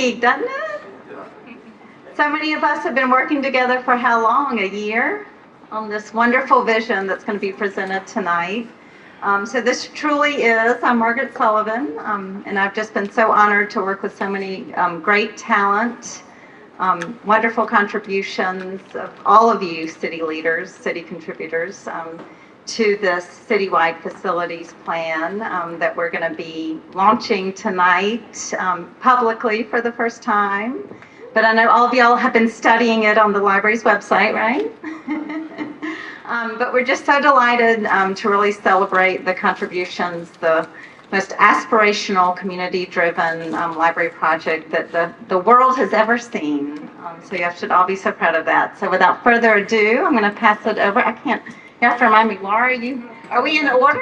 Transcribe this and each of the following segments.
week, doesn't it? So many of us have been working together for how long? A year on this wonderful vision that's going to be presented tonight. So this truly is, I'm Margaret Sullivan, and I've just been so honored to work with so many great talent, wonderful contributions of all of you city leaders, city contributors, to this Citywide Facilities Plan that we're going to be launching tonight publicly for the first time. But I know all of y'all have been studying it on the library's website, right? But we're just so delighted to really celebrate the contributions, the most aspirational, community-driven library project that the world has ever seen. So you should all be so proud of that. So without further ado, I'm going to pass it over. You have to remind me, Laura, are we in order?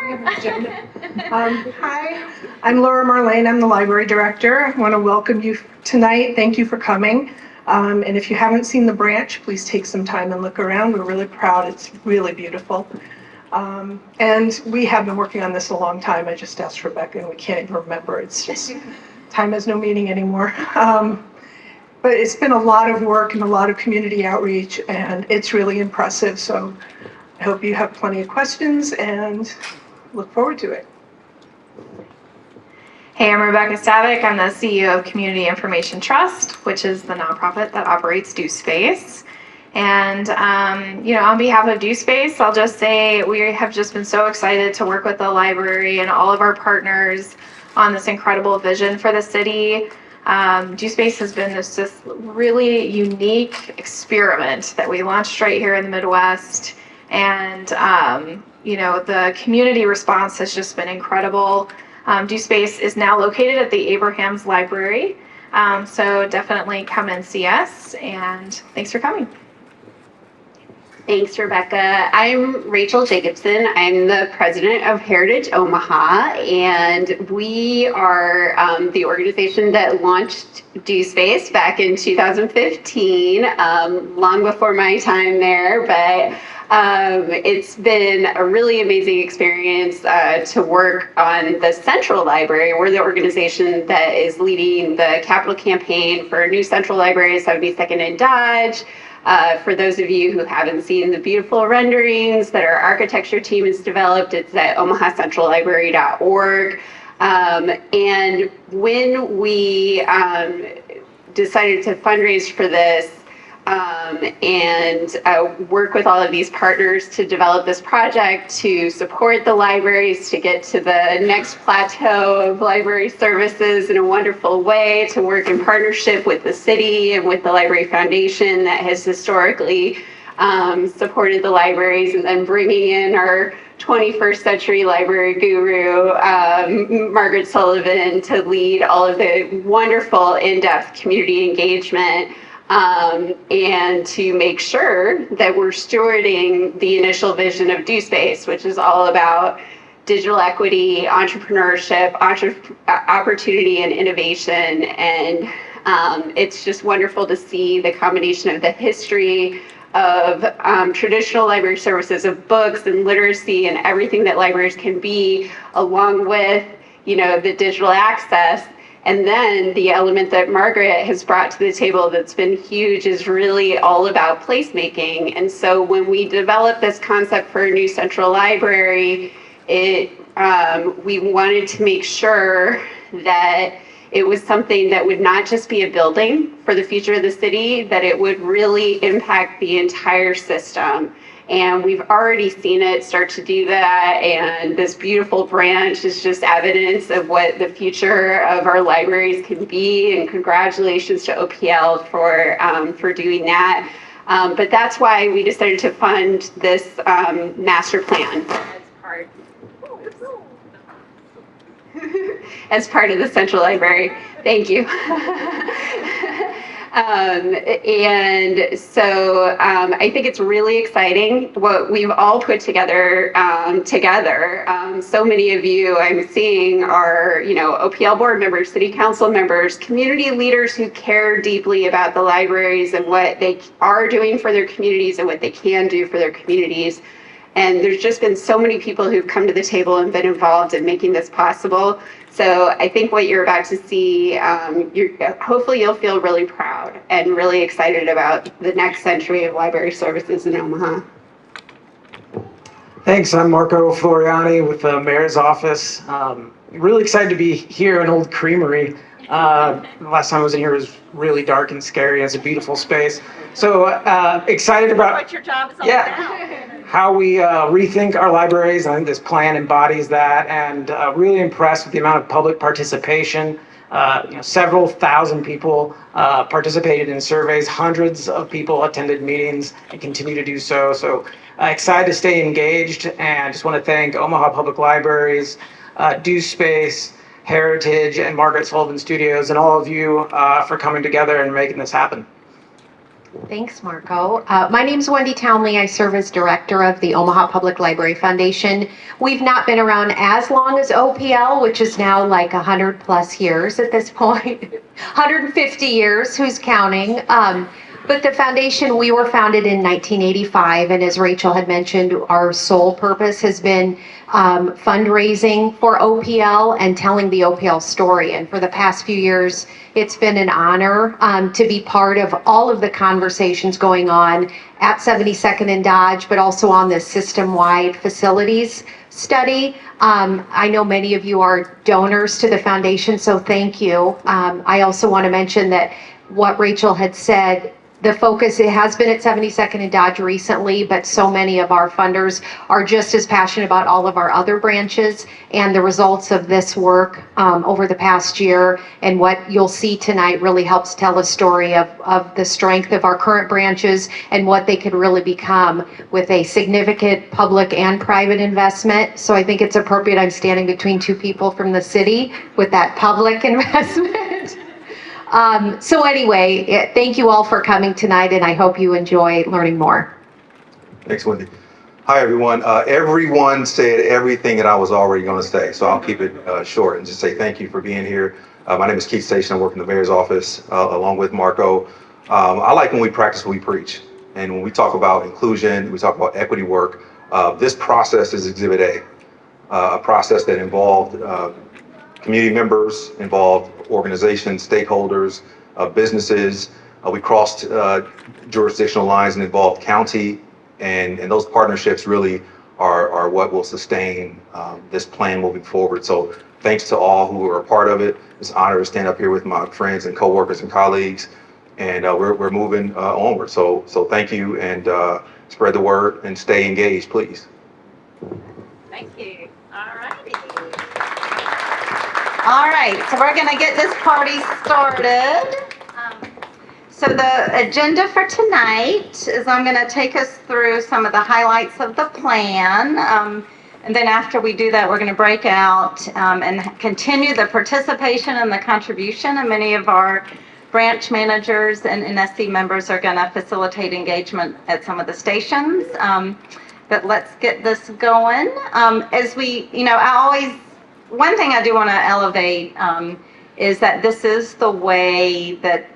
Hi, I'm Laura Marlane. I'm the library director. I want to welcome you tonight. Thank you for coming. And if you haven't seen the branch, please take some time and look around. We're really proud. It's really beautiful. And we have been working on this a long time. I just asked Rebecca and we can't even remember. It's just, time has no meaning anymore. But it's been a lot of work and a lot of community outreach, and it's really impressive. So I hope you have plenty of questions and look forward to it. Hey, I'm Rebecca Stavick. I'm the CEO of Community Information Trust, which is the nonprofit that operates DoSpace. And, on behalf of DoSpace, I'll just say we have just been so excited to work with the library and all of our partners on this incredible vision for the city. DoSpace has been this just really unique experiment that we launched right here in the Midwest. And, the community response has just been incredible. DoSpace is now located at the Abrahams Library. So definitely come and see us, and thanks for coming. Thanks, Rebecca. I'm Rachel Jacobson. I'm the president of Heritage Omaha, and we are the organization that launched DoSpace back in 2015, long before my time there, but it's been a really amazing experience to work on the Central Library. We're the organization that is leading the capital campaign for new Central Library, 72nd and Dodge. For those of you who haven't seen the beautiful renderings that our architecture team has developed, it's at omahacentrallibrary.org. And when we decided to fundraise for this, and work with all of these partners to develop this project, to support the libraries, to get to the next plateau of library services in a wonderful way, to work in partnership with the city and with the Library Foundation that has historically supported the libraries, and then bringing in our 21st century library guru, Margaret Sullivan, to lead all of the wonderful in-depth community engagement. And to make sure that we're stewarding the initial vision of DoSpace, which is all about digital equity, entrepreneurship, opportunity, and innovation. And it's just wonderful to see the combination of the history of traditional library services, of books and literacy and everything that libraries can be, along with, the digital access. And then the element that Margaret has brought to the table that's been huge is really all about placemaking. And so when we developed this concept for a new Central Library, we wanted to make sure that it was something that would not just be a building for the future of the city, that it would really impact the entire system. And we've already seen it start to do that, and this beautiful branch is just evidence of what the future of our libraries can be, and congratulations to OPL for doing that. But that's why we decided to fund this master plan as part of the Central Library. Thank you. And so I think it's really exciting what we've all put together. So many of you I'm seeing are, OPL board members, city council members, community leaders who care deeply about the libraries and what they are doing for their communities and what they can do for their communities. And there's just been so many people who've come to the table and been involved in making this possible. So I think what you're about to see, hopefully you'll feel really proud and really excited about the next century of library services in Omaha. Thanks. I'm Marco Florini with the Mayor's Office. Really excited to be here in Old Creamery. The last time I was in here was really dark and scary. It's a beautiful space. So excited about What your job is all Yeah. about. how we rethink our libraries. I think this plan embodies that, and really impressed with the amount of public participation. Several thousand people participated in surveys, hundreds of people attended meetings and continue to do so. So excited to stay engaged, and just want to thank Omaha Public Libraries, Do Space, Heritage, and Margaret Sullivan Studios, and all of you for coming together and making this happen. Thanks, Marco. My name's Wendy Townley. I serve as director of the Omaha Public Library Foundation. We've not been around as long as OPL, which is now like 100 plus years at this point. 150 years, who's counting? But the foundation, we were founded in 1985, and as Rachel had mentioned, our sole purpose has been fundraising for OPL and telling the OPL story. And for the past few years, it's been an honor to be part of all of the conversations going on at 72nd and Dodge, but also on this system-wide facilities study. I know many of you are donors to the foundation, so thank you. I also want to mention that what Rachel had said, the focus, it has been at 72nd and Dodge recently, but so many of our funders are just as passionate about all of our other branches, and the results of this work over the past year and what you'll see tonight really helps tell a story of the strength of our current branches and what they could really become with a significant public and private investment. So I think it's appropriate I'm standing between two people from the city with that public investment. So anyway, thank you all for coming tonight, and I hope you enjoy learning more. Thanks, Wendy. Hi, everyone. Everyone said everything that I was already going to say, so I'll keep it short and just say thank you for being here. My name is Keith Station. I work in the mayor's office along with Marco. I like when we practice what we preach. And when we talk about inclusion, we talk about equity work, this process is Exhibit A process that involved community members, involved organizations, stakeholders, businesses. We crossed jurisdictional lines and involved county, and those partnerships really are what will sustain this plan moving forward. So thanks to all who are a part of it. It's an honor to stand up here with my friends and coworkers and colleagues, and we're moving onward. So thank you, and spread the word and stay engaged, please. Thank you. All righty. All right, so we're going to get this party started. So the agenda for tonight is I'm going to take us through some of the highlights of the plan. And then after we do that, we're going to break out and continue the participation and the contribution. And many of our branch managers and NSC members are going to facilitate engagement at some of the stations. But let's get this going. As we, one thing I do want to elevate is that this is the way that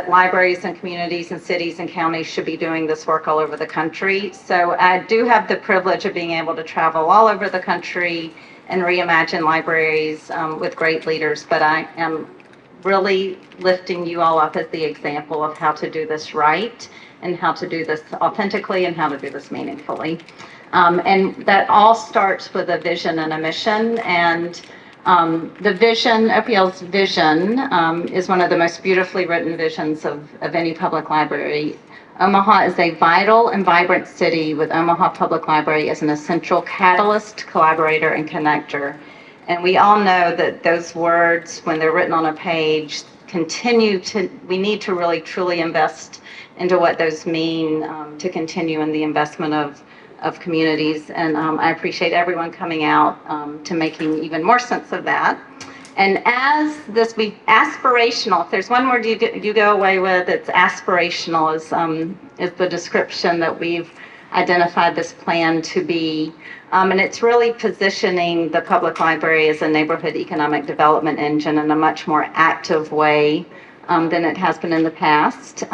libraries and communities and cities and counties should be doing this work all over the country. So I do have the privilege of being able to travel all over the country and reimagine libraries with great leaders, but I am really lifting you all up as the example of how to do this right and how to do this authentically and how to do this meaningfully. And that all starts with a vision and a mission. And the vision, OPL's vision, is one of the most beautifully written visions of any public library. Omaha is a vital and vibrant city with Omaha Public Library as an essential catalyst, collaborator, and connector. And we all know that those words, when they're written on a page, we need to really truly invest into what those mean to continue in the investment of communities. And I appreciate everyone coming out to making even more sense of that. And as this, aspirational, if there's one word you go away with, it's aspirational, is the description that we've identified this plan to be. And it's really positioning the public library as a neighborhood economic development engine in a much more active way than it has been in the past.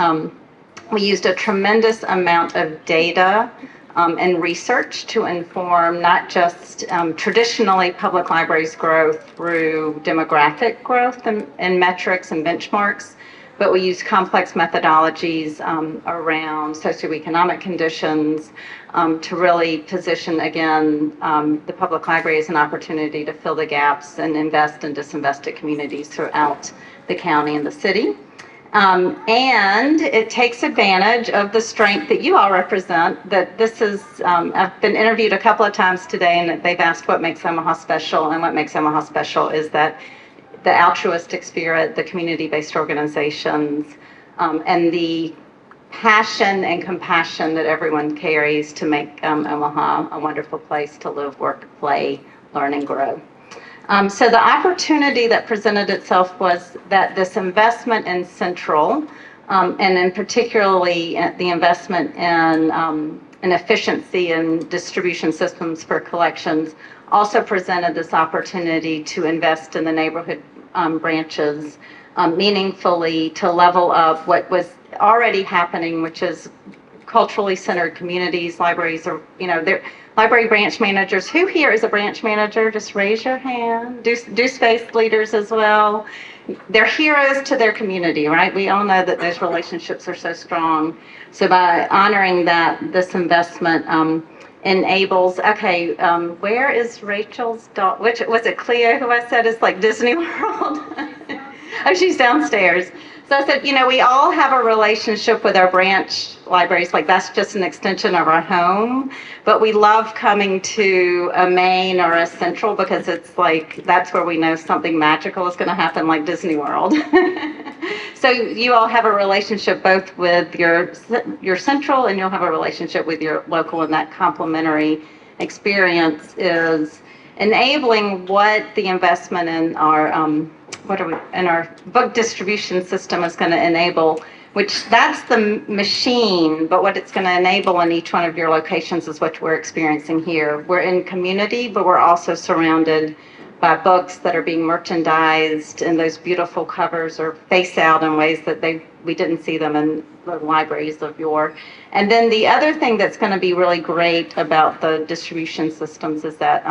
We used a tremendous amount of data and research to inform not just traditionally public libraries grow through demographic growth and metrics and benchmarks, but we use complex methodologies around socioeconomic conditions to really position, again, the public library as an opportunity to fill the gaps and invest in disinvested communities throughout the county and the city. And it takes advantage of the strength that you all represent, that this is, I've been interviewed a couple of times today and they've asked what makes Omaha special, and what makes Omaha special is that the altruistic spirit, the community-based organizations, and the passion and compassion that everyone carries to make Omaha a wonderful place to live, work, play, learn, and grow. So the opportunity that presented itself was that this investment in Central, and in particularly the investment in efficiency and distribution systems for collections, also presented this opportunity to invest in the neighborhood branches meaningfully, to level up what was already happening, which is culturally centered communities. Libraries are, they're library branch managers. Who here is a branch manager? Just raise your hand. Do space leaders as well. They're heroes to their community, right? We all know that those relationships are so strong. So by honoring that, this investment enables, where is Rachel's dog? Which, was it Cleo who I said is like Disney World? Oh, she's downstairs. So I said, we all have a relationship with our branch libraries, like that's just an extension of our home, but we love coming to a main or a central because it's like, that's where we know something magical is going to happen, like Disney World. So you all have a relationship both with your central, and you'll have a relationship with your local, and that complementary experience is enabling what the investment in our our book distribution system is going to enable, which that's the machine, but what it's going to enable in each one of your locations is what we're experiencing here. We're in community, but we're also surrounded by books that are being merchandised, and those beautiful covers are face out in ways that we didn't see them in the libraries of yore. And then the other thing that's going to be really great about the distribution systems is that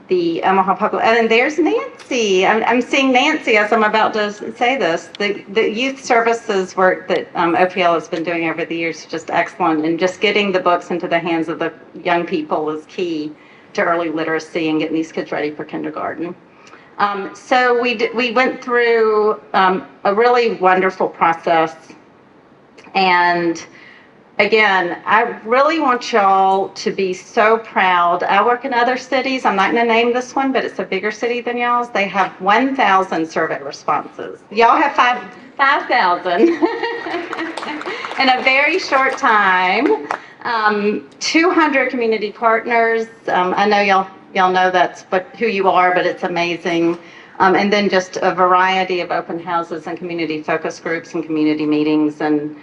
the Omaha Public, and there's Nancy. I'm seeing Nancy as I'm about to say this. The youth services work that OPL has been doing over the years is just excellent, and just getting the books into the hands of the young people is key to early literacy and getting these kids ready for kindergarten. So we went through a really wonderful process, and again, I really want y'all to be so proud. I work in other cities. I'm not going to name this one, but it's a bigger city than y'all's. They have 1,000 survey responses. Y'all have 5,000 in a very short time. 200 community partners. I know y'all know that's who you are, but it's amazing. And then just a variety of open houses and community focus groups and community meetings. And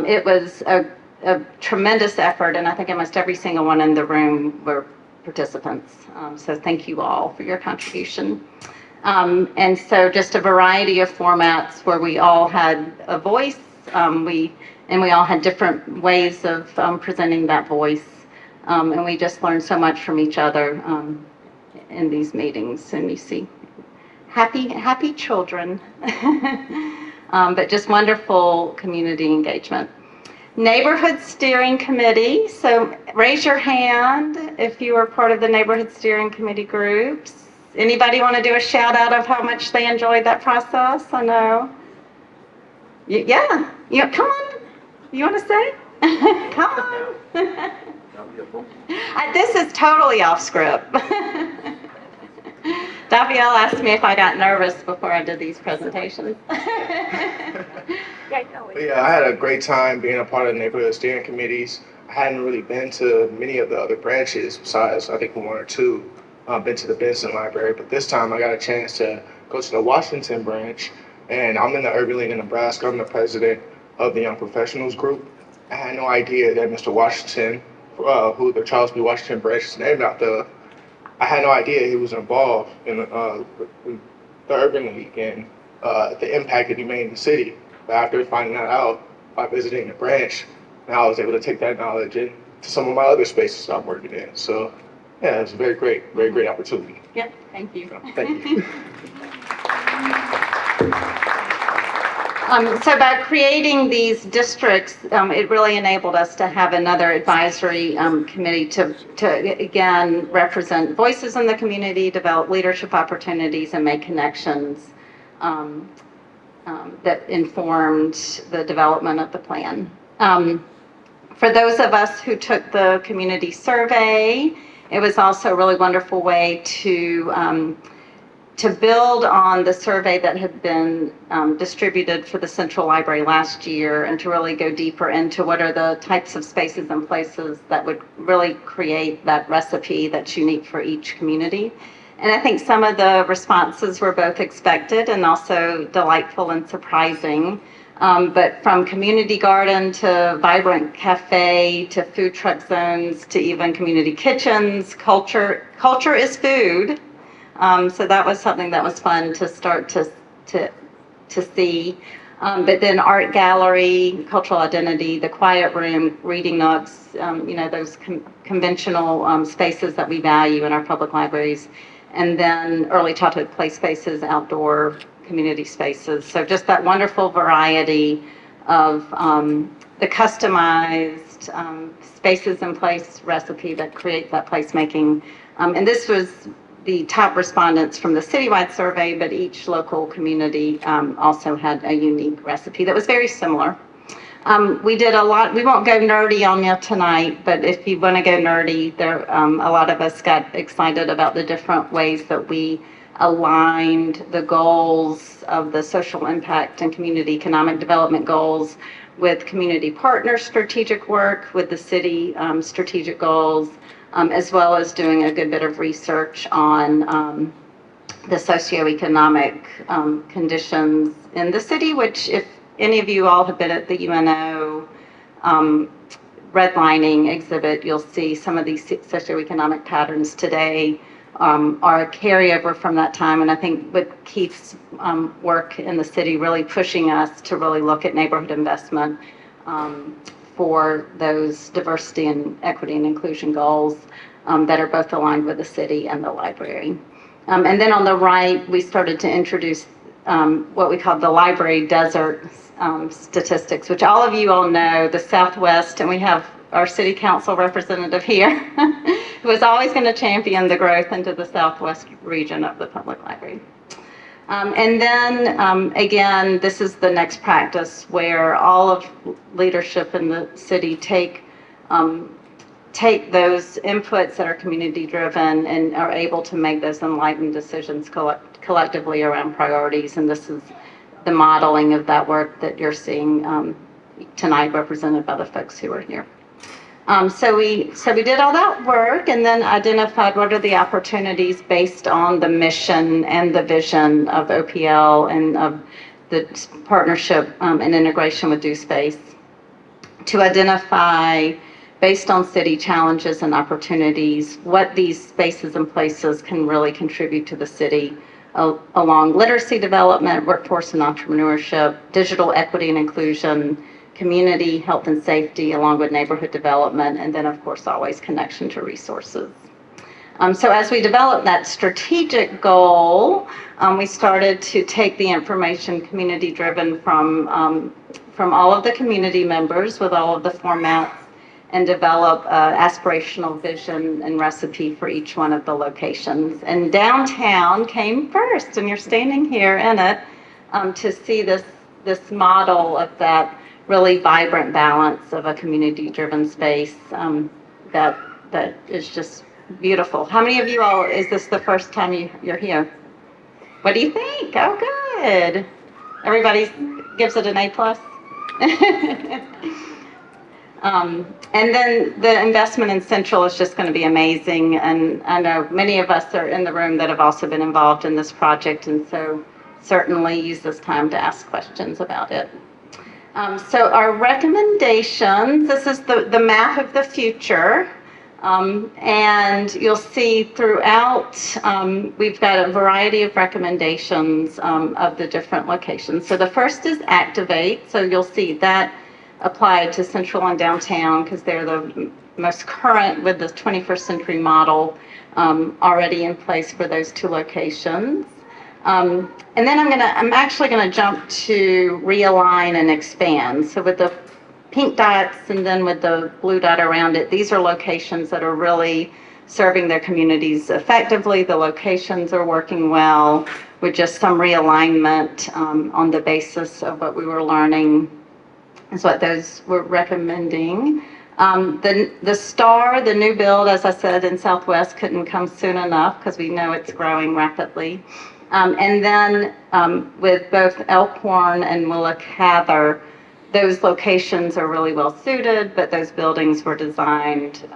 it was a tremendous effort, and I think almost every single one in the room were participants. So thank you all for your contribution. And so just a variety of formats where we all had a voice. We all had different ways of presenting that voice. And we just learned so much from each other in these meetings. And you see happy children, but just wonderful community engagement. Neighborhood Steering Committee. So raise your hand if you were part of the Neighborhood Steering Committee groups. Anybody want to do a shout out of how much they enjoyed that process? I know. Yeah, come on. You want to say? Come on. This is totally off script. Daviel asked me if I got nervous before I did these presentations. Yeah, I had a great time being a part of the neighborhood steering committees. I hadn't really been to many of the other branches besides, I think, one or two. Been to the Benson library, but this time I got a chance to go to the Washington branch, and I'm in the Urban League in Nebraska. I'm the president of the Young Professionals group. I had no idea that Mr. Washington, who the Charles B. Washington branch is named after, I had no idea he was involved in the Urban League and the impact that he made in the city. But after finding that out by visiting the branch, now I was able to take that knowledge and to some of my other spaces I'm working in. So yeah, it's a very great opportunity. Yep, thank you. So, thank you. So by creating these districts, it really enabled us to have another advisory committee to again represent voices in the community, develop leadership opportunities, and make connections that informed the development of the plan. For those of us who took the community survey, it was also a really wonderful way to build on the survey that had been distributed for the Central Library last year and to really go deeper into what are the types of spaces and places that would really create that recipe that's unique for each community. And I think some of the responses were both expected and also delightful and surprising. But from community garden to vibrant cafe to food truck zones to even community kitchens, culture is food. So that was something that was fun to start to see. But then art gallery, cultural identity, the quiet room, reading nooks, those conventional spaces that we value in our public libraries. And then early childhood play spaces, outdoor community spaces. So just that wonderful variety of the customized spaces and place recipe that creates that placemaking. And this was the top respondents from the citywide survey, but each local community also had a unique recipe that was very similar. We did a lot. We won't go nerdy on you tonight, but if you want to go nerdy, there a lot of us got excited about the different ways that we aligned the goals of the social impact and community economic development goals with community partner strategic work, with the city strategic goals, as well as doing a good bit of research on the socioeconomic conditions in the city, which if any of you all have been at the UNO redlining exhibit, you'll see some of these socioeconomic patterns today are a carryover from that time. And I think with Keith's work in the city really pushing us to really look at neighborhood investment for those diversity and equity and inclusion goals that are both aligned with the city and the library. And then on the right, we started to introduce what we call the library desert statistics, which all of you all know, the Southwest, and we have our city council representative here, who is always going to champion the growth into the Southwest region of the public library. And then, again, this is the next practice where all of leadership in the city take those inputs that are community driven and are able to make those enlightened decisions collectively around priorities. And this is the modeling of that work that you're seeing tonight, represented by the folks who are here. So we did all that work and then identified what are the opportunities based on the mission and the vision of OPL and of the partnership and integration with DoSpace to identify, based on city challenges and opportunities, what these spaces and places can really contribute to the city along literacy development, workforce and entrepreneurship, digital equity and inclusion, community health and safety, along with neighborhood development, and then of course always connection to resources. So as we developed that strategic goal, we started to take the information community driven from all of the community members with all of the formats and develop aspirational vision and recipe for each one of the locations. And downtown came first, and you're standing here in it to see this model of that really vibrant balance of a community-driven space that is just beautiful. How many of you all, is this the first time you're here? What do you think? Oh, good. Everybody gives it an A+? And then the investment in Central is just going to be amazing. And I know many of us are in the room that have also been involved in this project, and so certainly use this time to ask questions about it. So our recommendations, this is the map of the future. And you'll see throughout, we've got a variety of recommendations of the different locations. So the first is activate. So you'll see that applied to Central and downtown because they're the most current with the 21st century model already in place for those two locations. And then I'm actually gonna jump to realign and expand. So with the pink dots and then with the blue dot around it, these are locations that are really serving their communities effectively. The locations are working well with just some realignment on the basis of what we were learning is what those were recommending. The STAR, the new build, as I said, in Southwest couldn't come soon enough because we know it's growing rapidly. And then with both Elkhorn and Willa-Cather, those locations are really well suited, but those buildings were designed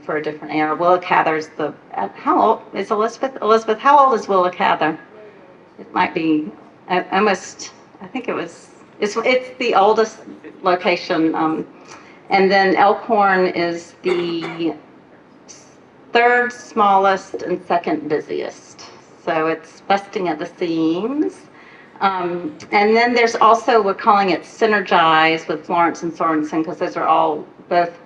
for a different era. Willa-Cather's how old is Elizabeth? Elizabeth, how old is Willa-Cather? It might be almost, I think it's the oldest location. And then Elkhorn is the third smallest and second busiest. So it's busting at the seams. And then there's also, we're calling it Synergize with Florence and Swanson, because those are all both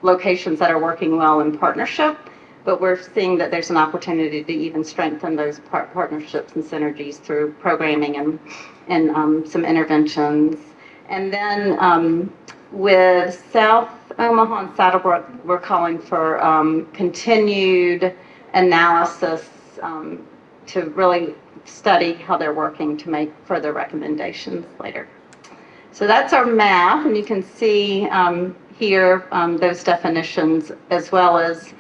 locations that are working well in partnership, but we're seeing that there's an opportunity to even strengthen those partnerships and synergies through programming and some interventions. And then with South Omaha and Saddlebrook, we're calling for continued analysis to really study how they're working to make further recommendations later. So that's our map, and you can see here those definitions, as well as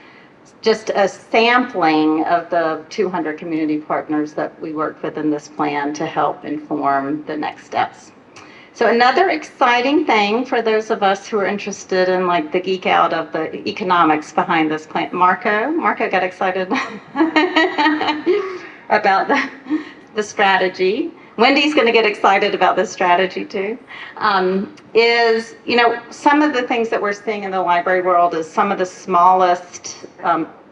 just a sampling of the 200 community partners that we worked with in this plan to help inform the next steps. So another exciting thing for those of us who are interested in like the geek out of the economics behind this plan, Marco got excited about the strategy. Wendy's going to get excited about this strategy too. Is, you know, some of the things that we're seeing in the library world is some of the smallest,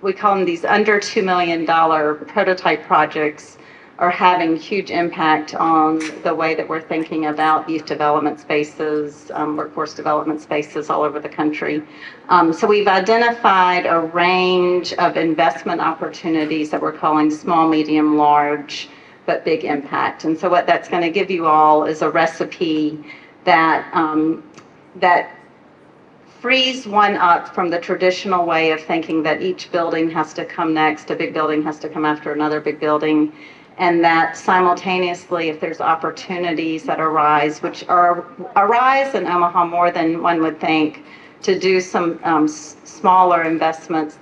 we call them these under $2 million prototype projects, are having huge impact on the way that we're thinking about youth development spaces, workforce development spaces all over the country. So we've identified a range of investment opportunities that we're calling small, medium, large, but big impact. And so what that's going to give you all is a recipe that that frees one up from the traditional way of thinking that each building has to come next, a big building has to come after another big building, and that simultaneously, if there's opportunities that arise, which arise in Omaha more than one would think, to do some smaller investments,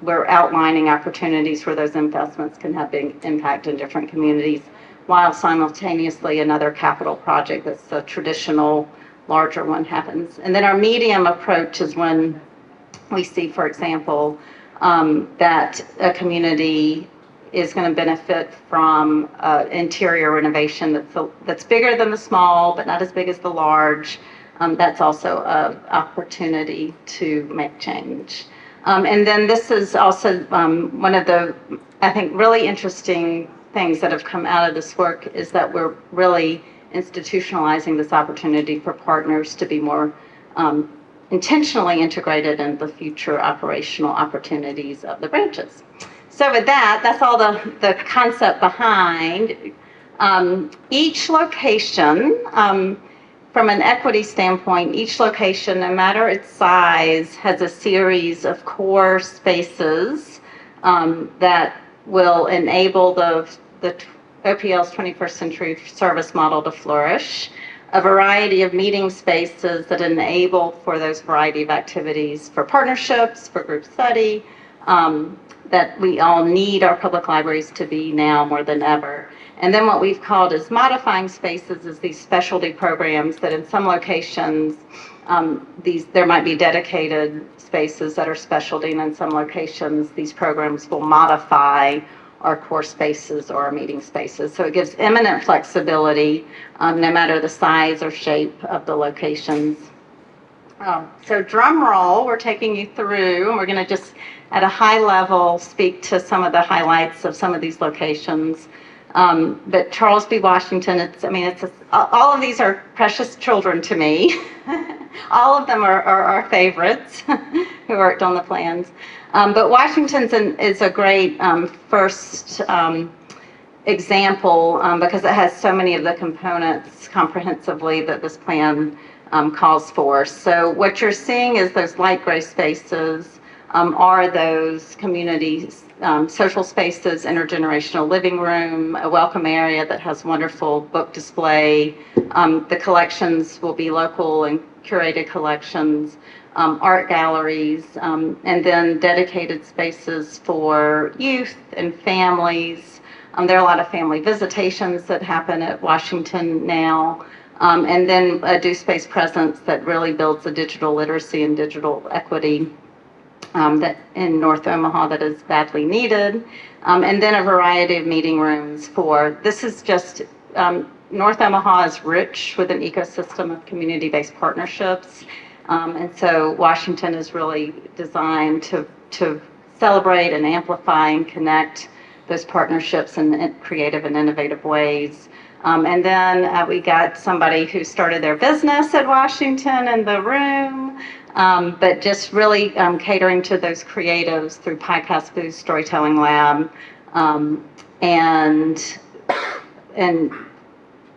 we're outlining opportunities where those investments can have big impact in different communities, while simultaneously another capital project that's a traditional larger one happens. And then our medium approach is when we see, for example, that a community is going to benefit from interior renovation that's bigger than the small, but not as big as the large. That's also an opportunity to make change. And then this is also one of the, I think, really interesting things that have come out of this work is that we're really institutionalizing this opportunity for partners to be more intentionally integrated in the future operational opportunities of the branches. So with that, that's all the concept behind. Each location, from an equity standpoint, each location, no matter its size, has a series of core spaces that will enable the OPL's 21st century service model to flourish, a variety of meeting spaces that enable for those variety of activities, for partnerships, for group study, that we all need our public libraries to be now more than ever. And then what we've called as modifying spaces is these specialty programs that in some locations, there might be dedicated spaces that are specialty, and in some locations, these programs will modify our core spaces or our meeting spaces. So it gives eminent flexibility, no matter the size or shape of the locations. So drum roll, we're taking you through, and we're going to just at a high level speak to some of the highlights of some of these locations. But Charles B. Washington, all of these are precious children to me. All of them are our favorites who worked on the plans. But Washington's is a great first example because it has so many of the components comprehensively that this plan calls for. So what you're seeing is those light gray spaces are those communities, social spaces, intergenerational living room, a welcome area that has wonderful book display. The collections will be local and curated collections, art galleries, and then dedicated spaces for youth and families. There are a lot of family visitations that happen at Washington now. And then a Do Space presence that really builds the digital literacy and digital equity that in North Omaha that is badly needed. And then a variety of meeting rooms for, this is just, North Omaha is rich with an ecosystem of community-based partnerships. And so Washington is really designed to celebrate and amplify and connect those partnerships in creative and innovative ways. And then we got somebody who started their business at Washington in the room, but just really catering to those creatives through Podcast Booth, Storytelling Lab, and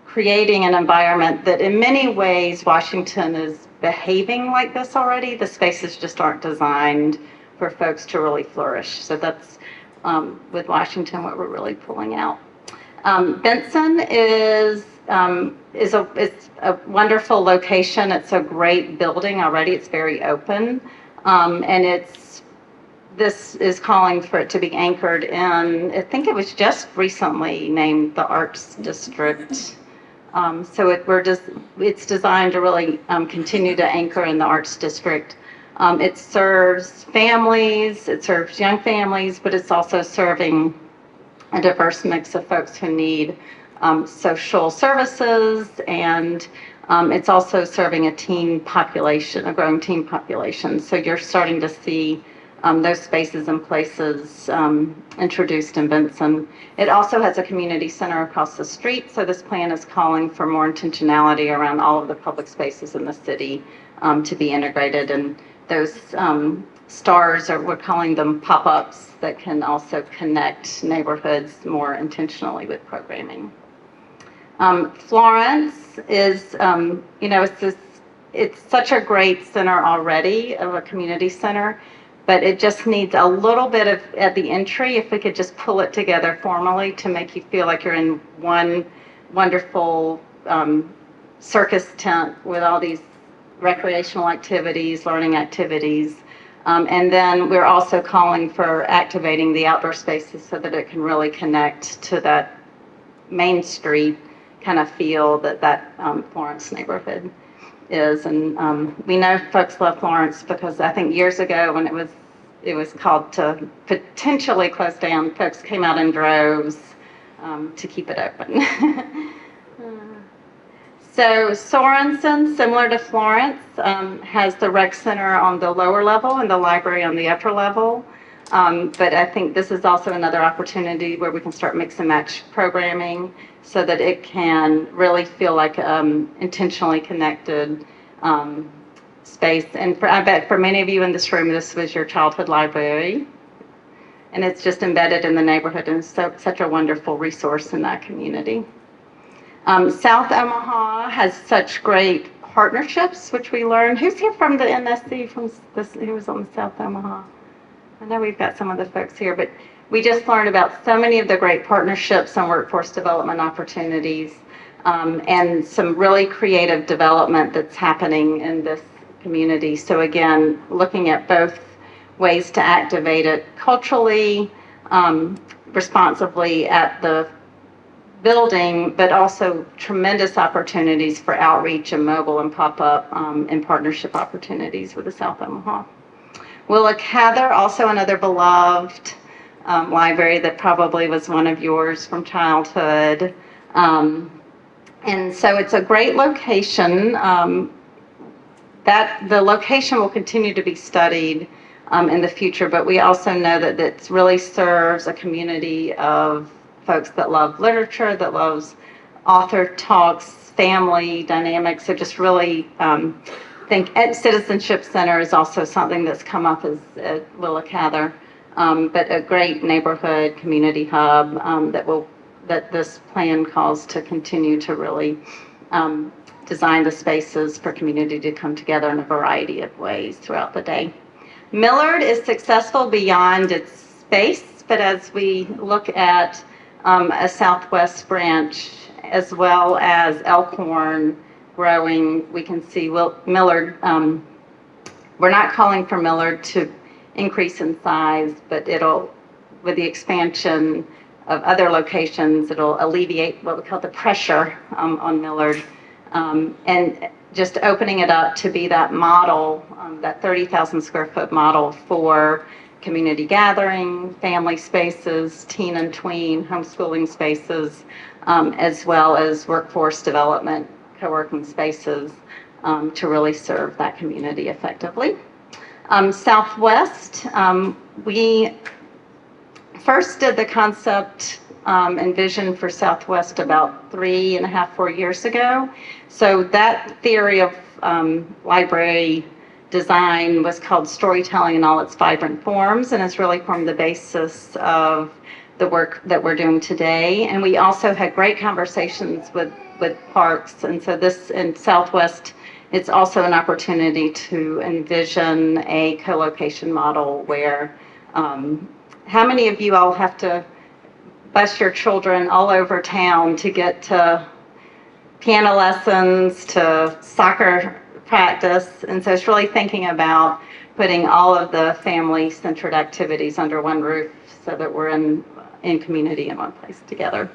creating an environment that in many ways Washington is behaving like this already. The spaces just aren't designed for folks to really flourish. So that's with Washington what we're really pulling out. Benson is a wonderful location. It's a great building already. It's very open, and this is calling for it to be anchored in. I think it was just recently named the Arts District. So it's designed to really continue to anchor in the Arts District. It serves families. It serves young families, but it's also serving a diverse mix of folks who need social services, and it's also serving a teen population, a growing teen population. So you're starting to see those spaces and places introduced in Benson. It also has a community center across the street, so this plan is calling for more intentionality around all of the public spaces in the city to be integrated, and those stars, or we're calling them pop-ups, that can also connect neighborhoods more intentionally with programming. Florence is, it's such a great center already, of a community center, but it just needs a little bit of, at the entry, if we could just pull it together formally to make you feel like you're in one wonderful circus tent with all these recreational activities, learning activities. And then we're also calling for activating the outdoor spaces so that it can really connect to that Main Street kind of feel that Florence neighborhood is. And we know folks love Florence because I think years ago when it was called to potentially close down, folks came out in droves to keep it open. So Swanson, similar to Florence, has the rec center on the lower level and the library on the upper level. But I think this is also another opportunity where we can start mix and match programming so that it can really feel like intentionally connected space. And I bet for many of you in this room, this was your childhood library. And it's just embedded in the neighborhood and such a wonderful resource in that community. South Omaha has such great partnerships, which we learned. Who's here from the NSC, who was on the South Omaha? I know we've got some of the folks here, but we just learned about so many of the great partnerships and workforce development opportunities, and some really creative development that's happening in this community. So again, looking at both ways to activate it culturally, responsibly at the building, but also tremendous opportunities for outreach and mobile and pop-up and partnership opportunities with the South Omaha. Willa Cather, also another beloved library that probably was one of yours from childhood. And so it's a great location. That the location will continue to be studied in the future, but we also know that it really serves a community of folks that love literature, that loves author talks, family dynamics. So just really think Citizenship Center is also something that's come up as at Willa Cather, but a great neighborhood community hub that this plan calls to continue to really design the spaces for community to come together in a variety of ways throughout the day. Millard is successful beyond its space, but as we look at a southwest branch as well as Elkhorn growing, we can see Millard, we're not calling for Millard to increase in size, but with the expansion of other locations, it'll alleviate what we call the pressure on Millard. And just opening it up to be that model, that 30,000 square foot model for community gathering, family spaces, teen and tween, homeschooling spaces, as well as workforce development, co-working spaces to really serve that community effectively. Southwest, we first did the concept and vision for Southwest about 4 years ago. So that theory of library design was called storytelling in all its vibrant forms, and it's really formed the basis of the work that we're doing today. And we also had great conversations with parks, and so this in Southwest, it's also an opportunity to envision a co-location model where how many of you all have to bus your children all over town to get to piano lessons, to soccer practice? And so it's really thinking about putting all of the family-centered activities under one roof so that we're in community in one place together.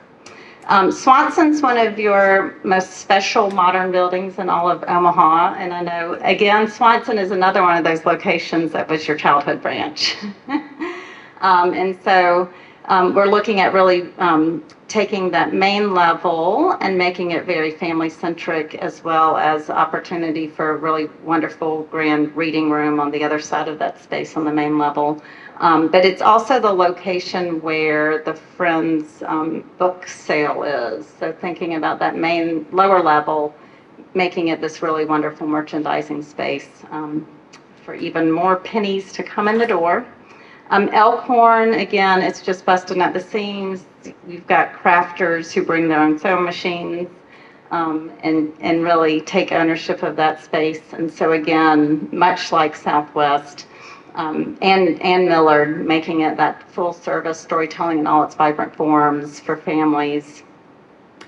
Swanson's one of your most special modern buildings in all of Omaha. And I know, again, Swanson is another one of those locations that was your childhood branch. And so we're looking at really taking that main level and making it very family-centric, as well as opportunity for a really wonderful grand reading room on the other side of that space on the main level. But it's also the location where the Friends book sale is. So thinking about that main lower level, making it this really wonderful merchandising space for even more pennies to come in the door. Elkhorn, again, it's just busting at the seams. You've got crafters who bring their own sewing machines and really take ownership of that space. And so again, much like Southwest and Millard, making it that full service storytelling in all its vibrant forms for families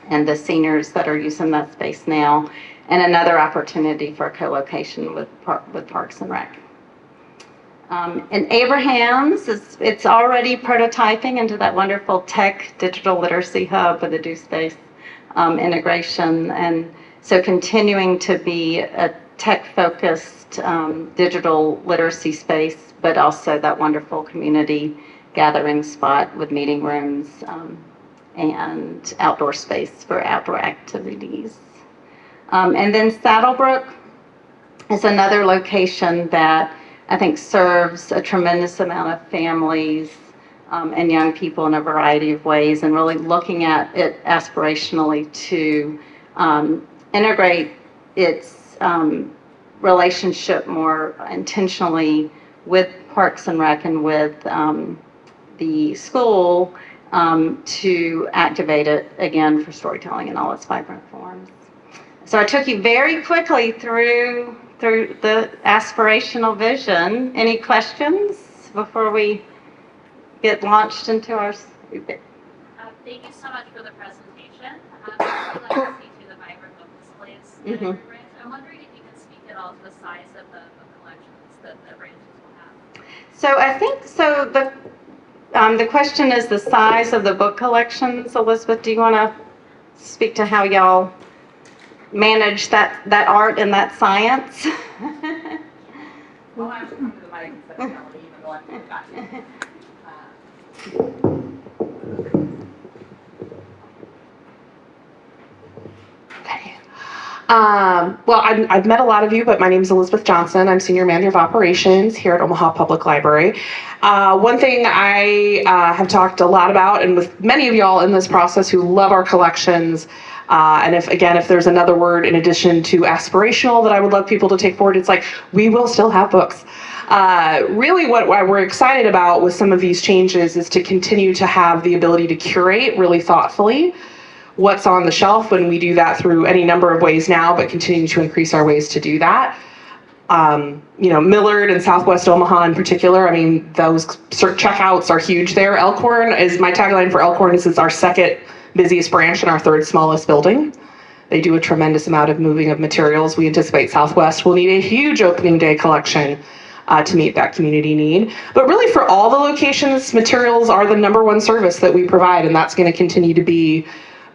and the seniors that are using that space now, and another opportunity for co-location with Parks and Rec. And Abraham's, it's already prototyping into that wonderful tech digital literacy hub with the DoSpace integration. And so continuing to be a tech-focused digital literacy space, but also that wonderful community gathering spot with meeting rooms and outdoor space for outdoor activities. And then Saddlebrook is another location that I think serves a tremendous amount of families and young people in a variety of ways, and really looking at it aspirationally to integrate its relationship more intentionally with Parks and Rec and with the school to activate it again for storytelling in all its vibrant forms. So I took you very quickly through the aspirational vision. Any questions before we get launched into our... Thank you so much for the presentation. I'd like to see to the vibrant book displays in every branch. I'm wondering if you can speak at all to the size of the book collections that the branches will have. So I think, the question is the size of the book collections. Elizabeth, do you want to speak to how y'all manage that art and that science? Well, I was coming to the mic and said, no, even though I forgot you. Well, I've met a lot of you, but my name is Elizabeth Johnson. I'm Senior Manager of Operations here at Omaha Public Library. One thing I have talked a lot about, and with many of y'all in this process who love our collections, And if there's another word in addition to aspirational that I would love people to take forward, it's like, we will still have books. Really what we're excited about with some of these changes is to continue to have the ability to curate really thoughtfully what's on the shelf, when we do that through any number of ways now, but continue to increase our ways to do that. Millard and Southwest Omaha in particular, I mean, those checkouts are huge there. Elkhorn is, my tagline for Elkhorn is it's our second busiest branch and our third smallest building. They do a tremendous amount of moving of materials. We anticipate Southwest will need a huge opening day collection to meet that community need. But really for all the locations, materials are the number one service that we provide, and that's going to continue to be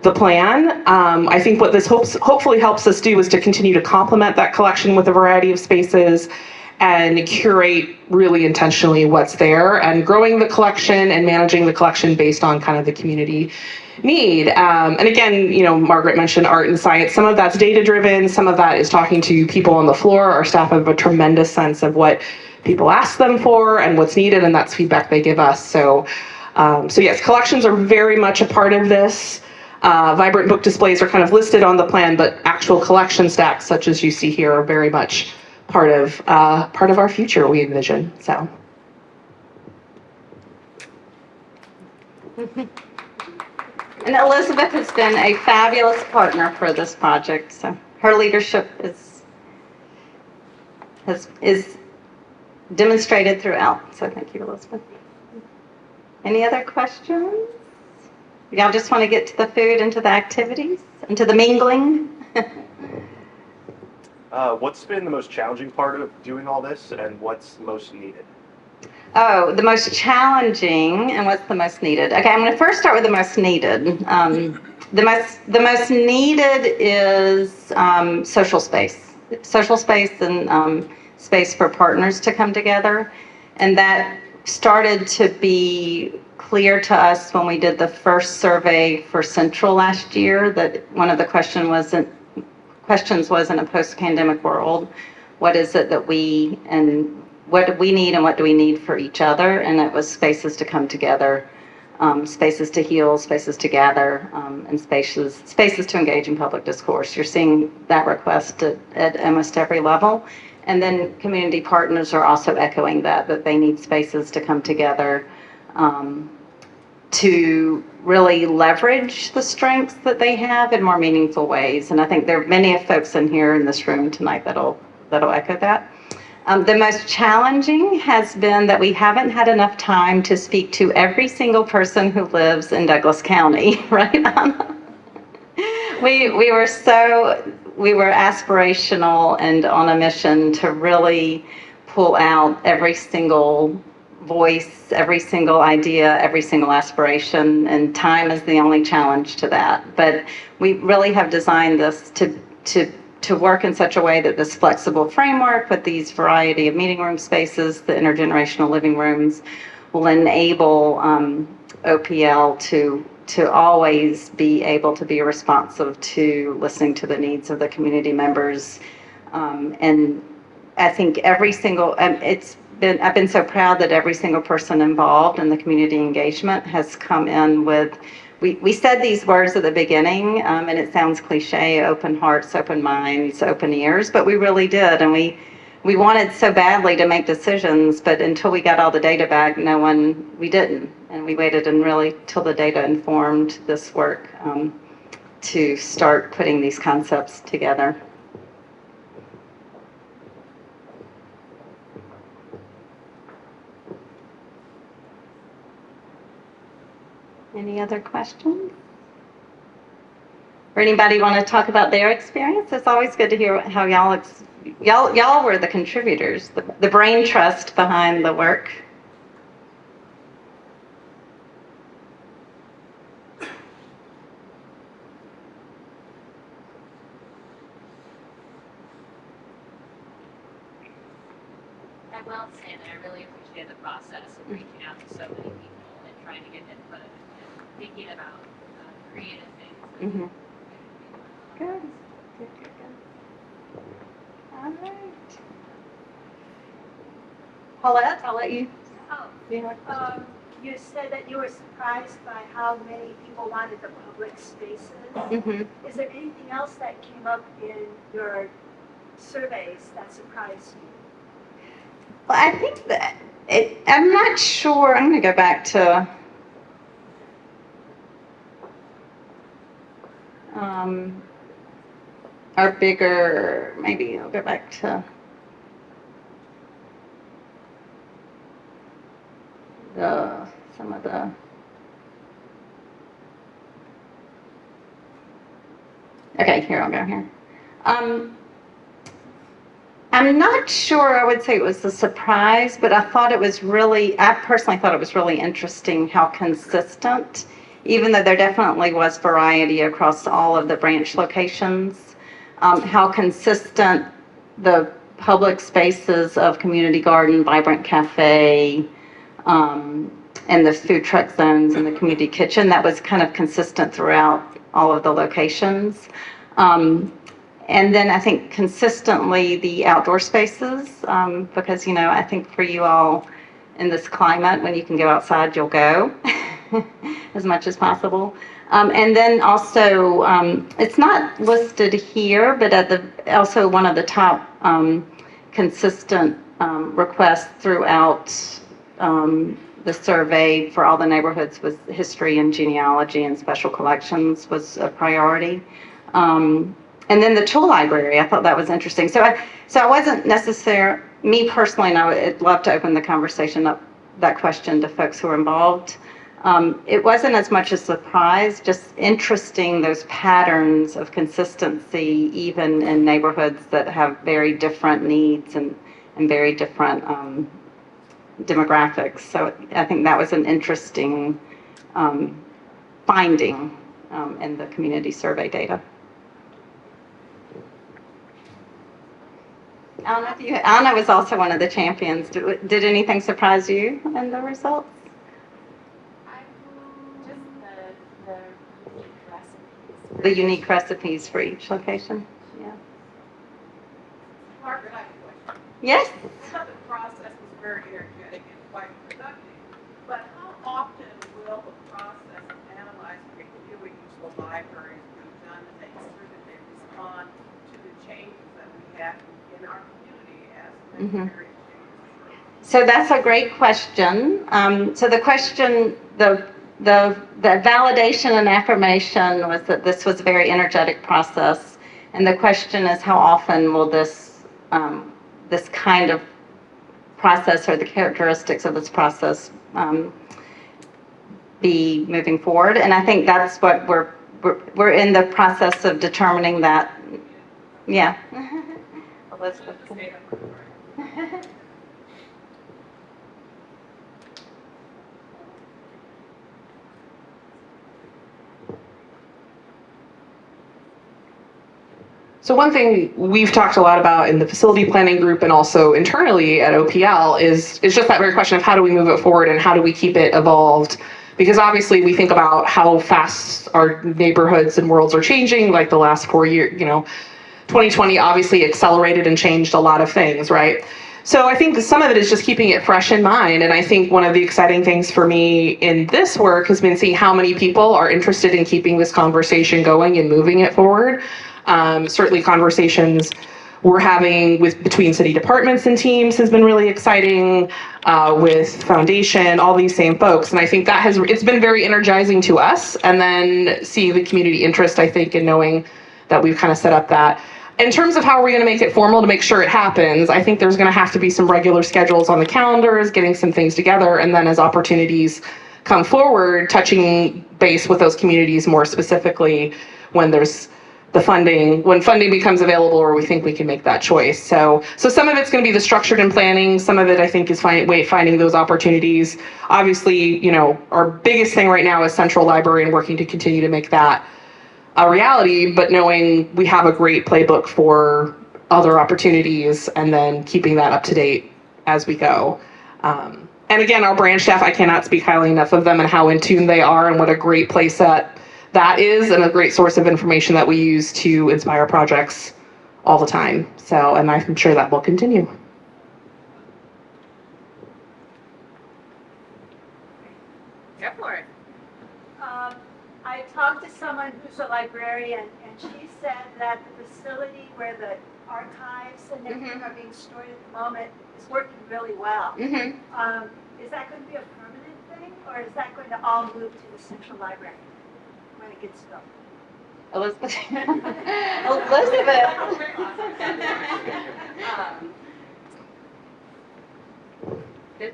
the plan. I think what this hopefully helps us do is to continue to complement that collection with a variety of spaces and curate really intentionally what's there, and growing the collection and managing the collection based on kind of the community need. And again, Margaret mentioned art and science. Some of that's data driven. Some of that is talking to people on the floor. Our staff have a tremendous sense of what people ask them for and what's needed, and that's feedback they give us. So yes, collections are very much a part of this. Vibrant book displays are kind of listed on the plan, but actual collection stacks, such as you see here, are very much part of our future, we envision. So. And Elizabeth has been a fabulous partner for this project. So her leadership is demonstrated throughout. So thank you, Elizabeth. Any other questions? Y'all just want to get to the food and to the activities and to the mingling? What's been the most challenging part of doing all this, and what's most needed? Oh, the most challenging and what's the most needed? Okay, I'm going to first start with the most needed. The most needed is social space and space for partners to come together, and that started to be clear to us when we did the first survey for Central last year, that one of the questions was in a post-pandemic world, what is it that what do we need and what do we need for each other? And it was spaces to come together, spaces to heal, spaces to gather, and spaces to engage in public discourse. You're seeing that request at almost every level. And then community partners are also echoing that they need spaces to come together to really leverage the strengths that they have in more meaningful ways. And I think there are many of folks in here in this room tonight that'll echo that. The most challenging has been that we haven't had enough time to speak to every single person who lives in Douglas County, right? We were aspirational and on a mission to really pull out every single voice, every single idea, every single aspiration, and time is the only challenge to that. But we really have designed this to work in such a way that this flexible framework with these variety of meeting room spaces, the intergenerational living rooms, will enable OPL to always be able to be responsive to listening to the needs of the community members. And I think I've been so proud that every single person involved in the community engagement has come in with, we said these words at the beginning, and it sounds cliche, open hearts, open minds, open ears, but we really did. And we wanted so badly to make decisions, but until we got all the data back, we didn't. And we waited and really till the data informed this work to start putting these concepts together. Any other questions? Or anybody want to talk about their experience? It's always good to hear how y'all were the contributors, the brain trust behind the work. I will say that I really appreciate the process of reaching out to so many people and trying to get input and thinking about creative things. Mm-hmm. Good. All right. Paulette, I'll let you. Oh, Yeah. you said that you were surprised by how many people wanted the public spaces. Is there anything else that came up in your surveys that surprised you? Well, I think that I'm not sure. I'm going to go back to our bigger, maybe I'll go back to some of the okay, here, I'll go here. I'm not sure I would say it was a surprise, but I personally thought it was really interesting how consistent, even though there definitely was variety across all of the branch locations, how consistent the public spaces of Community Garden, Vibrant Cafe, and the food truck zones and the community kitchen, that was kind of consistent throughout all of the locations. And then I think consistently the outdoor spaces, because, I think for you all in this climate, when you can go outside, you'll go as much as possible. And then also, it's not listed here, but also one of the top consistent requests throughout the survey for all the neighborhoods was history and genealogy and special collections was a priority. And then the tool library, I thought that was interesting. So I wasn't necessarily, me personally, and I would love to open the conversation up, that question to folks who are involved. It wasn't as much a surprise, just interesting those patterns of consistency, even in neighborhoods that have very different needs and very different demographics. So I think that was an interesting finding in the community survey data. Anna was also one of the champions. Did anything surprise you in the results? Just the unique recipes. The unique recipes for each location. Yeah. Margaret, I have a question. Yes. I thought the process was very energetic and quite productive, but how often will the process of analyzing reviewing each library be done to make sure that they respond to the changes that we have in our community as necessary? So that's a great question. So the question, the validation and affirmation was that this was a very energetic process, and the question is how often will this this kind of process or the characteristics of this process be moving forward? And I think that's what we're in the process of determining that. Yeah. Elizabeth. So one thing we've talked a lot about in the facility planning group and also internally at OPL is just that very question of how do we move it forward and how do we keep it evolved? Because obviously we think about how fast our neighborhoods and worlds are changing, like the last 4 years, 2020 obviously accelerated and changed a lot of things, right? So I think some of it is just keeping it fresh in mind. And I think one of the exciting things for me in this work has been seeing how many people are interested in keeping this conversation going and moving it forward. Certainly conversations we're having between city departments and teams has been really exciting, with foundation, all these same folks. And I think it's been very energizing to us, and then see the community interest, I think, in knowing that we've kind of set up that. In terms of how are we going to make it formal to make sure it happens, I think there's going to have to be some regular schedules on the calendars, getting some things together, and then as opportunities come forward, touching base with those communities more specifically when there's when funding becomes available or we think we can make that choice. So some of it's going to be the structured and planning. Some of it, I think, is finding those opportunities. Obviously, our biggest thing right now is central library and working to continue to make that a reality, but knowing we have a great playbook for other opportunities and then keeping that up to date as we go. And again, our branch staff, I cannot speak highly enough of them and how in tune they are and what a great place that is, and a great source of information that we use to inspire projects all the time. So, and I'm sure that will continue. someone who's a librarian, and she said that the facility where the archives and everything are being stored at the moment is working really well. Is that going to be a permanent thing, or is that going to all move to the central library when it gets built? Elizabeth.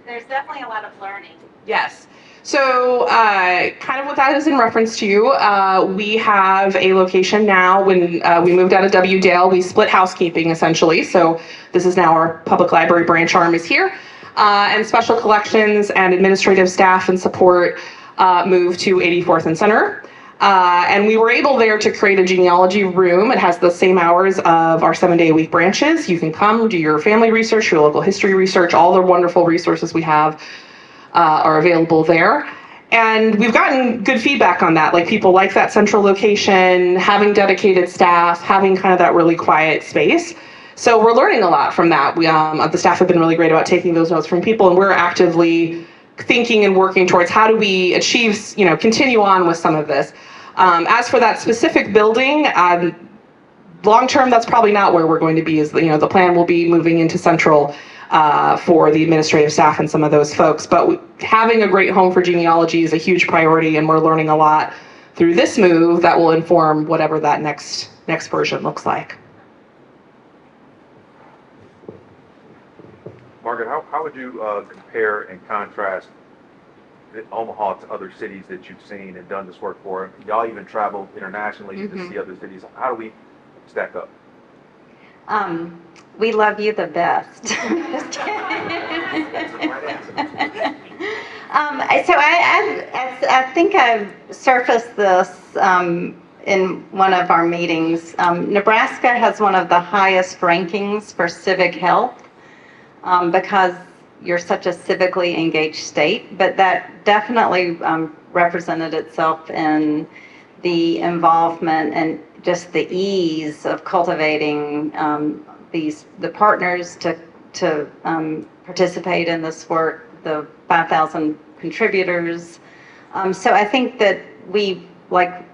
There's definitely a lot of learning. Yes. So kind of what that is in reference to, we have a location now. When we moved out of W. Dale, we split housekeeping essentially. So this is now our public library branch arm is here. And special collections and administrative staff and support moved to 84th and Center. And we were able there to create a genealogy room. It has the same hours of our 7-day-a-week branches. You can come do your family research, your local history research, all the wonderful resources we have are available there. And we've gotten good feedback on that. Like, people like that central location, having dedicated staff, having kind of that really quiet space. So we're learning a lot from that. We, the staff have been really great about taking those notes from people, and we're actively thinking and working towards how do we achieve, continue on with some of this. As for that specific building, long term, that's probably not where we're going to be. The plan will be moving into central for the administrative staff and some of those folks. But having a great home for genealogy is a huge priority, and we're learning a lot through this move that will inform whatever that next version looks like. Margaret, how would you compare and contrast Omaha to other cities that you've seen and done this work for? Y'all even travel internationally to see other cities. How do we stack up? We love you the best. So I think I've surfaced this in one of our meetings. Nebraska has one of the highest rankings for civic health because you're such a civically engaged state, but that definitely represented itself in the involvement and just the ease of cultivating the partners to participate in this work, the 5,000 contributors. So I think that what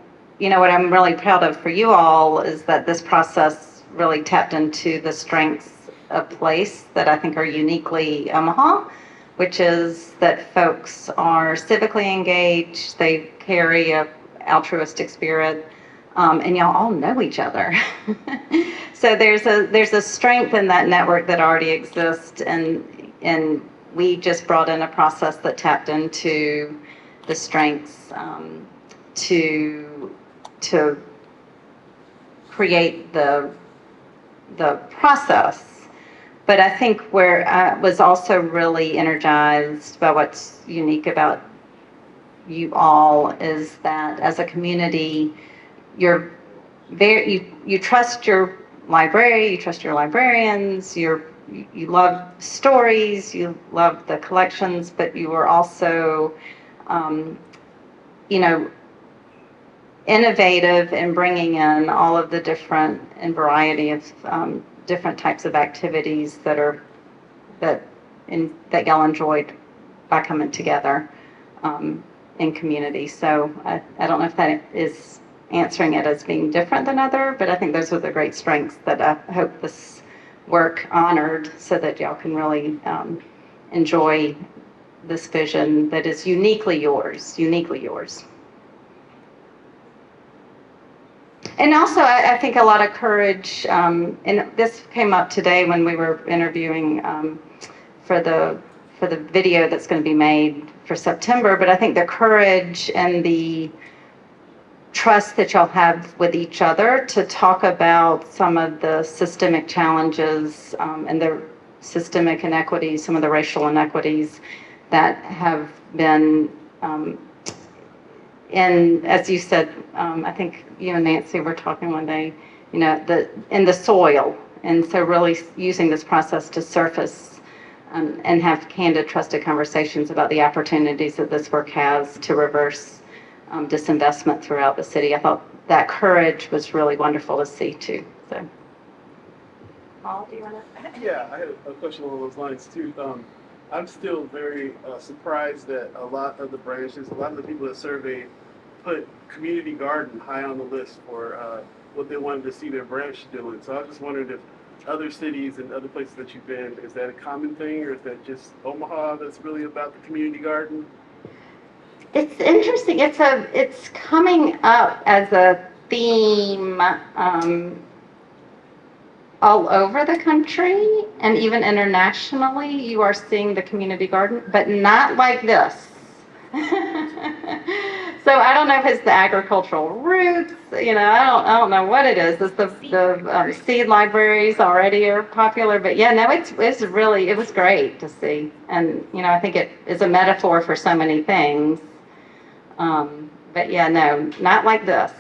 I'm really proud of for you all is that this process really tapped into the strengths of place that I think are uniquely Omaha, which is that folks are civically engaged, they carry a altruistic spirit, and y'all all know each other. So there's a strength in that network that already exists, and we just brought in a process that tapped into the strengths to create the process. But I think where I was also really energized by what's unique about you all is that as a community, you trust your library, you trust your librarians, you love stories, you love the collections, but you are also, innovative in bringing in all of the different and variety of different types of activities that y'all enjoyed by coming together in community. So I don't know if that is answering it as being different than other, but I think those are the great strengths that I hope this work honored, so that y'all can really enjoy this vision that is uniquely yours. And also, I think a lot of courage, and this came up today when we were interviewing for the video that's going to be made for September, but I think the courage and the trust that y'all have with each other to talk about some of the systemic challenges and the systemic inequities, some of the racial inequities that have been as you said, I think you and Nancy were talking one day, in the soil. And so really using this process to surface and have candid, trusted conversations about the opportunities that this work has to reverse disinvestment throughout the city. I thought that courage was really wonderful to see too. So, Paul, do you want to? Yeah, I had a question along those lines too. I'm still very surprised that a lot of the branches, a lot of the people that surveyed put community garden high on the list for what they wanted to see their branch doing. So I just wondered if other cities and other places that you've been, is that a common thing, or is that just Omaha that's really about the community garden? It's interesting. It's coming up as a theme all over the country and even internationally. You are seeing the community garden, but not like this. So I don't know if it's the agricultural roots. You know, I don't know what it is. It's the seed libraries already are popular, but yeah, no, it was great to see, and you know, I think it is a metaphor for so many things. But yeah, no, not like this.